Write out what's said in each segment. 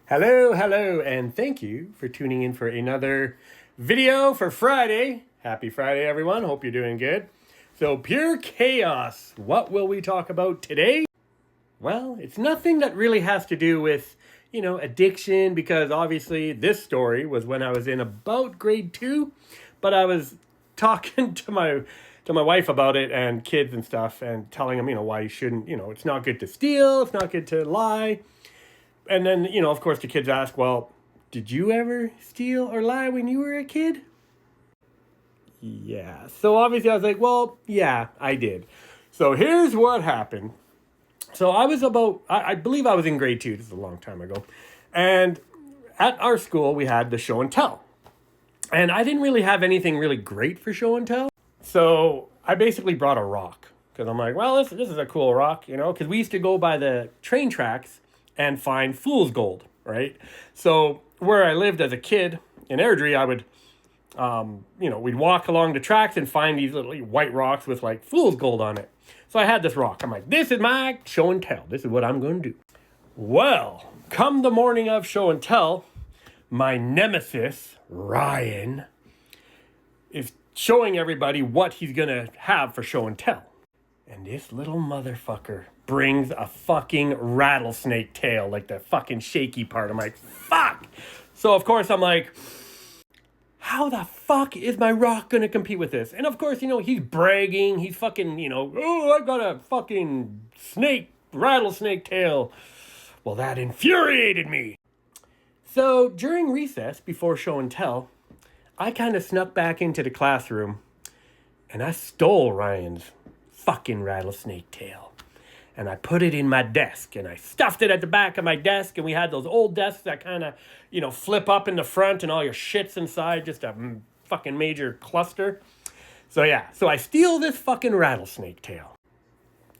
Hello, and thank you for tuning in for another video for Friday. Happy Friday, everyone. Hope you're doing good. So, pure chaos. What will we talk about today? Well, it's nothing that really has to do with, addiction, because obviously this story was when I was in about grade 2, but I was talking to my wife about it and kids and stuff and telling them, why you shouldn't, it's not good to steal, it's not good to lie. And then, of course, the kids ask, well, did you ever steal or lie when you were a kid? Yeah. So obviously I was like, well, yeah, I did. So here's what happened. So I believe I was in grade 2. This is a long time ago. And at our school, we had the show and tell. And I didn't really have anything really great for show and tell. So I basically brought a rock. Because I'm like, well, this is a cool rock, because we used to go by the train tracks and find fool's gold, right? So where I lived as a kid in Airdrie, I would, we'd walk along the tracks and find these little white rocks with like fool's gold on it. So I had this rock. I'm like, this is my show and tell. This is what I'm going to do. Well, come the morning of show and tell, my nemesis, Ryan, is showing everybody what he's going to have for show and tell. And this little motherfucker brings a fucking rattlesnake tail, like the fucking shaky part. I'm like, fuck! So, of course, I'm like, how the fuck is my rock gonna compete with this? And, of course, he's bragging. He's fucking, oh, I got a fucking rattlesnake tail. Well, that infuriated me. So, during recess, before show and tell, I kind of snuck back into the classroom, and I stole Ryan's fucking rattlesnake tail. And I put it in my desk, and I stuffed it at the back of my desk, and we had those old desks that kind of, flip up in the front and all your shit's inside, just a fucking major cluster. So I steal this fucking rattlesnake tail.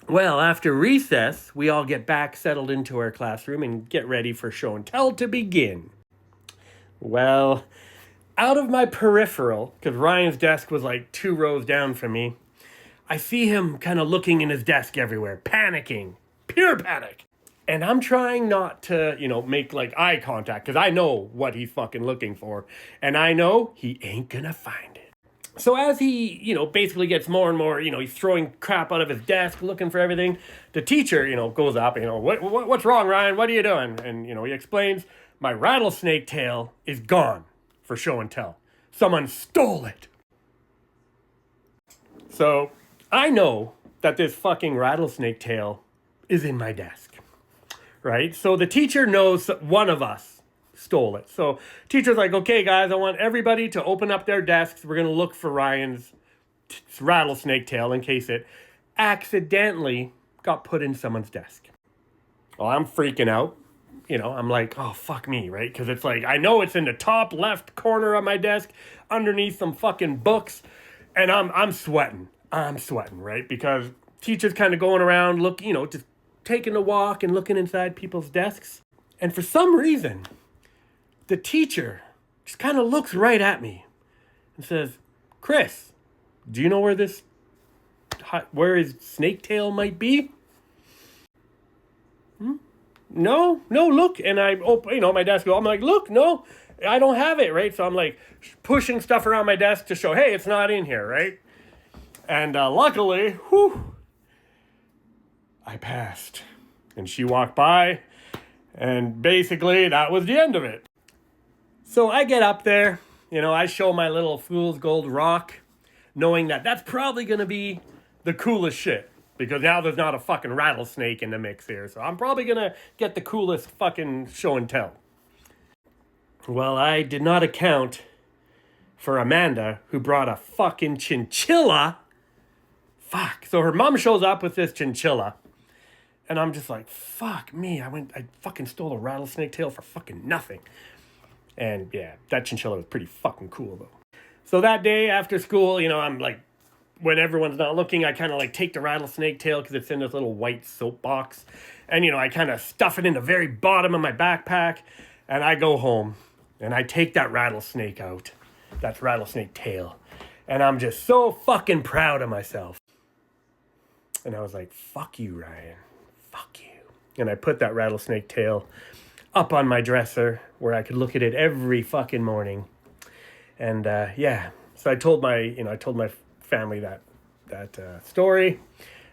Well, after recess, we all get back settled into our classroom and get ready for show and tell to begin. Well, out of my peripheral, because Ryan's desk was like 2 rows down from me, I see him kind of looking in his desk everywhere, panicking, pure panic. And I'm trying not to, make like eye contact, because I know what he's fucking looking for. And I know he ain't gonna find it. So as he, basically gets more and more, he's throwing crap out of his desk, looking for everything. The teacher, goes up, what's wrong, Ryan? What are you doing? And, he explains, my rattlesnake tail is gone for show and tell. Someone stole it. So I know that this fucking rattlesnake tail is in my desk, right? So the teacher knows one of us stole it. So teacher's like, okay, guys, I want everybody to open up their desks. We're going to look for Ryan's rattlesnake tail in case it accidentally got put in someone's desk. Well, I'm freaking out. I'm like, oh, fuck me, right? Because it's like, I know it's in the top left corner of my desk underneath some fucking books, and I'm sweating. I'm sweating, right? Because teacher's kind of going around, just taking a walk and looking inside people's desks. And for some reason, the teacher just kind of looks right at me and says, Chris, do you know where his snake tail might be? No, look. And I open, my desk, I'm like, look, no, I don't have it, right? So I'm like pushing stuff around my desk to show, hey, it's not in here, right? And luckily, I passed. And she walked by, and basically that was the end of it. So I get up there, I show my little fool's gold rock, knowing that that's probably going to be the coolest shit. Because now there's not a fucking rattlesnake in the mix here. So I'm probably going to get the coolest fucking show and tell. Well, I did not account for Amanda, who brought a fucking chinchilla. Fuck. So her mom shows up with this chinchilla. And I'm just like, fuck me. I fucking stole a rattlesnake tail for fucking nothing. And yeah, that chinchilla was pretty fucking cool though. So that day after school, I'm like, when everyone's not looking, I kind of like take the rattlesnake tail because it's in this little white soap box. And, I kind of stuff it in the very bottom of my backpack. And I go home and I take that rattlesnake out. That's rattlesnake tail. And I'm just so fucking proud of myself. And I was like, fuck you, Ryan. Fuck you. And I put that rattlesnake tail up on my dresser where I could look at it every fucking morning. And yeah, so I told my family that story,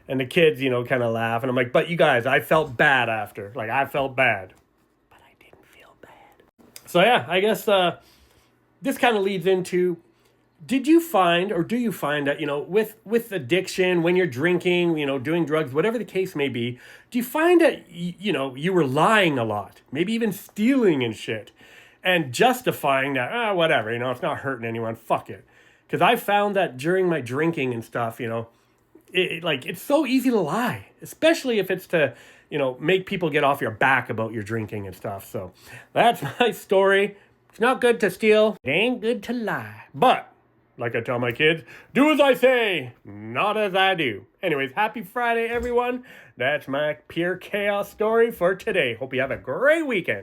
and the kids, kind of laugh, and I'm like, but you guys, I felt bad after. Like, I felt bad, but I didn't feel bad. So yeah, I guess this kind of leads into, did you find, or do you find that, with addiction, when you're drinking, doing drugs, whatever the case may be, do you find that, you were lying a lot, maybe even stealing and shit, and justifying that, whatever, it's not hurting anyone, fuck it. Because I found that during my drinking and stuff, it's so easy to lie, especially if it's to, make people get off your back about your drinking and stuff. So that's my story. It's not good to steal. It ain't good to lie. But like I tell my kids, do as I say, not as I do. Anyways, happy Friday, everyone. That's my pure chaos story for today. Hope you have a great weekend.